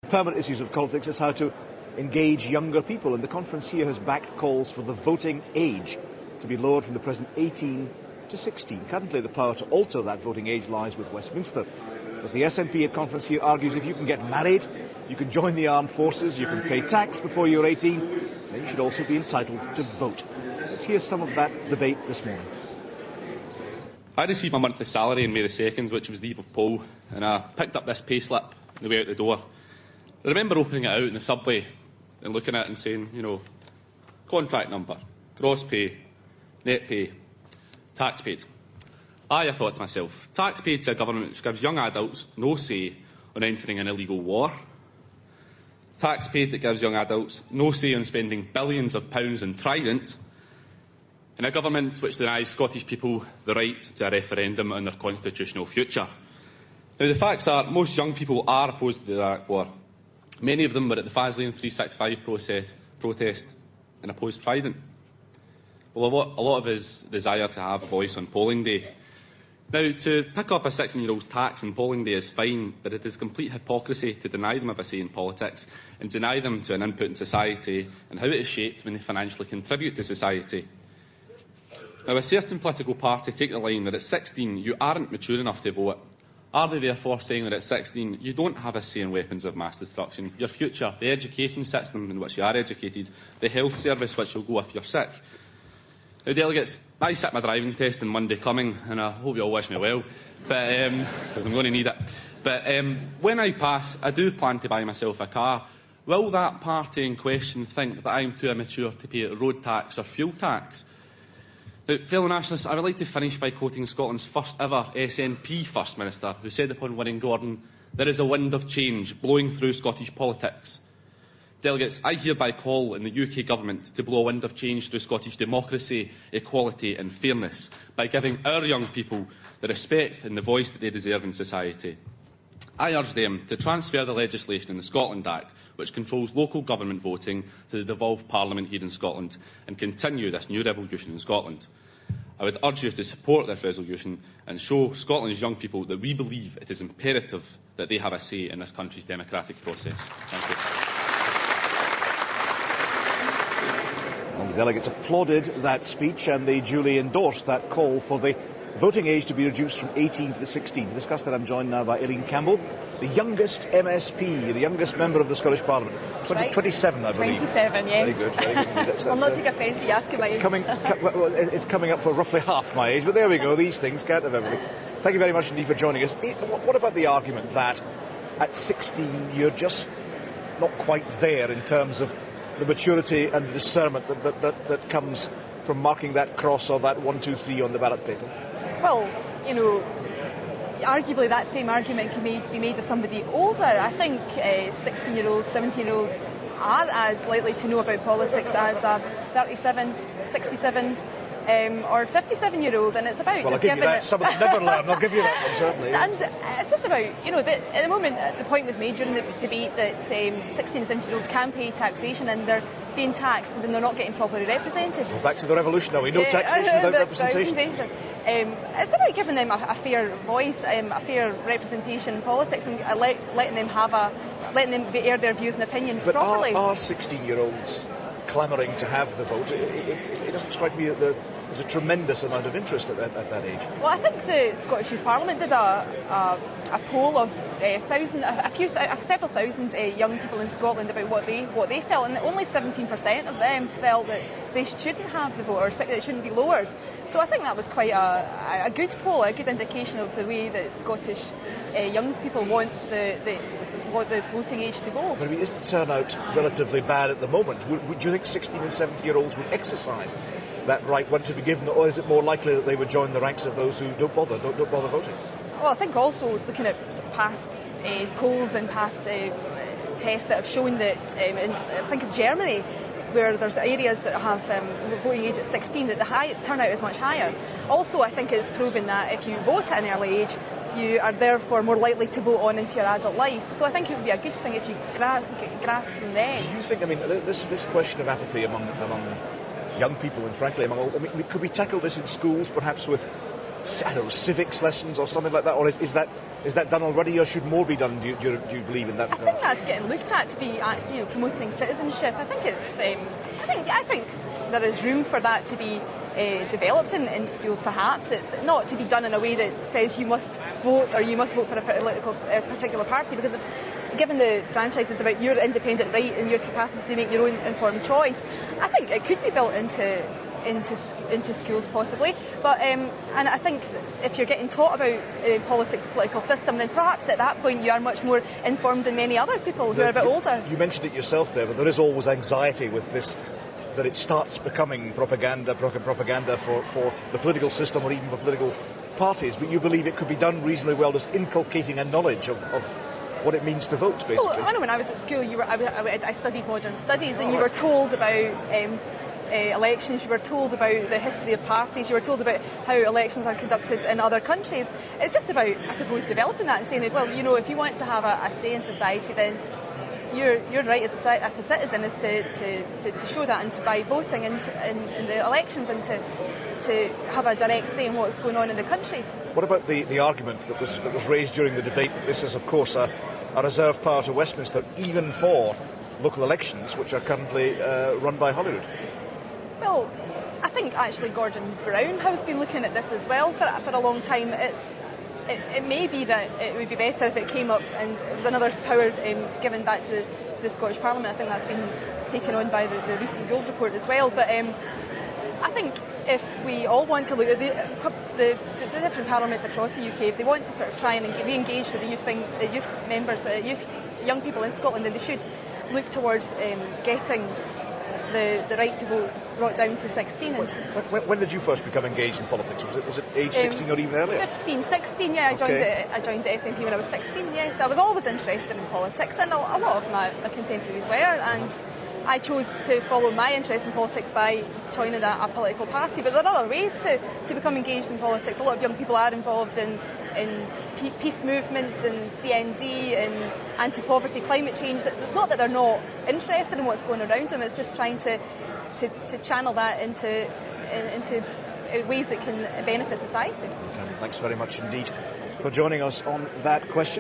permanent issues of politics is how to engage younger people, and the conference here has backed calls for the voting age to be lowered from the present 18 to 16. Currently the power to alter that voting age lies with Westminster, but the SNP at conference here argues if you can get married, you can join the armed forces, you can pay tax before you're 18, then you should also be entitled to vote. Let's hear some of that debate this morning. I received my monthly salary on May the 2nd, which was the eve of poll, and I picked up this payslip on the way out the door. I remember opening it out in the subway and looking at it and saying, you know, contract number, gross pay, net pay, tax paid. I thought to myself, tax paid to a government which gives young adults no say on entering an illegal war. Tax paid that gives young adults no say on spending billions of pounds on Trident. And a government which denies Scottish people the right to a referendum on their constitutional future. Now, the facts are most young people are opposed to the Iraq war. Many of them were at the Faslane 365 protest and opposed Trident. Well, a lot of his desire to have a voice on polling day. Now, to pick up a 16-year-old's tax on polling day is fine, but it is complete hypocrisy to deny them of a say in politics and deny them to an input in society and how it is shaped when they financially contribute to society. Now, a certain political party take the line that at 16 you aren't mature enough to vote. Are they therefore saying that at 16 you don't have a say in weapons of mass destruction? Your future, the education system in which you are educated, the health service which you'll go if you're sick. Now, delegates, I sit my driving test on Monday coming, and I hope you all wish me well, because I'm going to need it. But when I pass, I do plan to buy myself a car. Will that party in question think that I'm too immature to pay road tax or fuel tax? Now, fellow nationalists, I would like to finish by quoting Scotland's first ever SNP First Minister, who said upon winning Gordon, "There is a wind of change blowing through Scottish politics." Delegates, I hereby call on the UK Government to blow a wind of change through Scottish democracy, equality and fairness by giving our young people the respect and the voice that they deserve in society. I urge them to transfer the legislation in the Scotland Act, which controls local government voting, to the devolved Parliament here in Scotland and continue this new revolution in Scotland. I would urge you to support this resolution and show Scotland's young people that we believe it is imperative that they have a say in this country's democratic process. Thank you. And the delegates applauded that speech and they duly endorsed that call for the voting age to be reduced from 18 to 16. To discuss that, I'm joined now by Eileen Campbell, the youngest MSP, the youngest member of the Scottish Parliament. 27, I believe. 27, yes. Very good, very good. I'll not take offence at you asking my age. Well, it's coming up for roughly half my age, but there we go. These things can't have everything. Thank you very much indeed for joining us. What about the argument that at 16 you're just not quite there in terms of the maturity and the discernment that comes from marking that cross or that 1, 2, 3 on the ballot paper? Well, you know, arguably that same argument can be made of somebody older. I think 16-year-olds, 17-year-olds are as likely to know about politics as a 37, 67 or 57-year-old, and it's about just giving it... Some of them never learn. I'll give you that one, certainly. And it's just about, you know, at the moment the point was made during the debate that 16 and 17-year-olds can pay taxation and they're being taxed when they're not getting properly represented. Well, back to the revolution now. We know taxation without representation. It's about giving them a fair voice, a fair representation in politics, and letting them air their views and opinions properly. But are 16-year-olds clamouring to have the vote? It doesn't strike me that there's a tremendous amount of interest at that age. Well, I think the Scottish Youth Parliament did a poll of several thousand young people in Scotland about what they felt, and only 17% of them felt that they shouldn't have the vote or it shouldn't be lowered. So I think that was quite a good poll, a good indication of the way that Scottish young people want the voting age to go. But I mean, isn't turnout relatively bad at the moment? Would you think 16 and 17-year-olds would exercise that right when to be given, or is it more likely that they would join the ranks of those who don't bother voting? Well, I think also looking at past polls and past tests that have shown that, I think it's Germany, where there's areas that have the voting age at 16, that the turnout is much higher. Also, I think it's proven that if you vote at an early age, you are therefore more likely to vote on into your adult life. So I think it would be a good thing if you grasp them then. Do you think, I mean, this question of apathy among young people and frankly among all, I mean, could we tackle this in schools perhaps with I don't know, civics lessons or something like that, or is that done already, or should more be done? Do you believe in that? I think that's getting looked at to be promoting citizenship. I think it's I think there is room for that to be developed in schools. Perhaps it's not to be done in a way that says you must vote or you must vote for a particular party, because given the franchise is about your independent right and your capacity to make your own informed choice, I think it could be built into schools possibly. But and I think if you're getting taught about politics, the political system, then perhaps at that point you are much more informed than many other people who are a bit older. You mentioned it yourself there, but there is always anxiety with this, that it starts becoming propaganda for the political system or even for political parties. But you believe it could be done reasonably well, just inculcating a knowledge of what it means to vote, basically. Well, I know when I was at school, I studied modern studies, and you were told about elections, you were told about the history of parties, you were told about how elections are conducted in other countries. It's just about, I suppose, developing that and saying that, well, if you want to have a say in society, then your right as a citizen is to show that, and by voting in the elections, and to have a direct say in what's going on in the country. What about the argument that was raised during the debate that this is, of course, a reserved part of Westminster, even for local elections, which are currently run by Holyrood? Well, I think actually Gordon Brown has been looking at this as well for a long time. It may be that it would be better if it came up and it was another power given back to the Scottish Parliament. I think that's been taken on by the recent Gould report as well. But I think if we all want to look at the different parliaments across the UK, if they want to sort of try and re-engage with the youth members, young people in Scotland, then they should look towards getting the right to vote brought down to 16. When did you first become engaged in politics? Was it age 16 or even earlier? 16, yeah. I joined the SNP when I was 16, yes. I was always interested in politics, and a lot of my contemporaries were, and I chose to follow my interest in politics by joining a political party. But there are other ways to become engaged in politics. A lot of young people are involved in peace movements and CND and anti-poverty, climate change. It's not that they're not interested in what's going around them, it's just trying to channel that into ways that can benefit society. Thanks very much indeed for joining us on that question.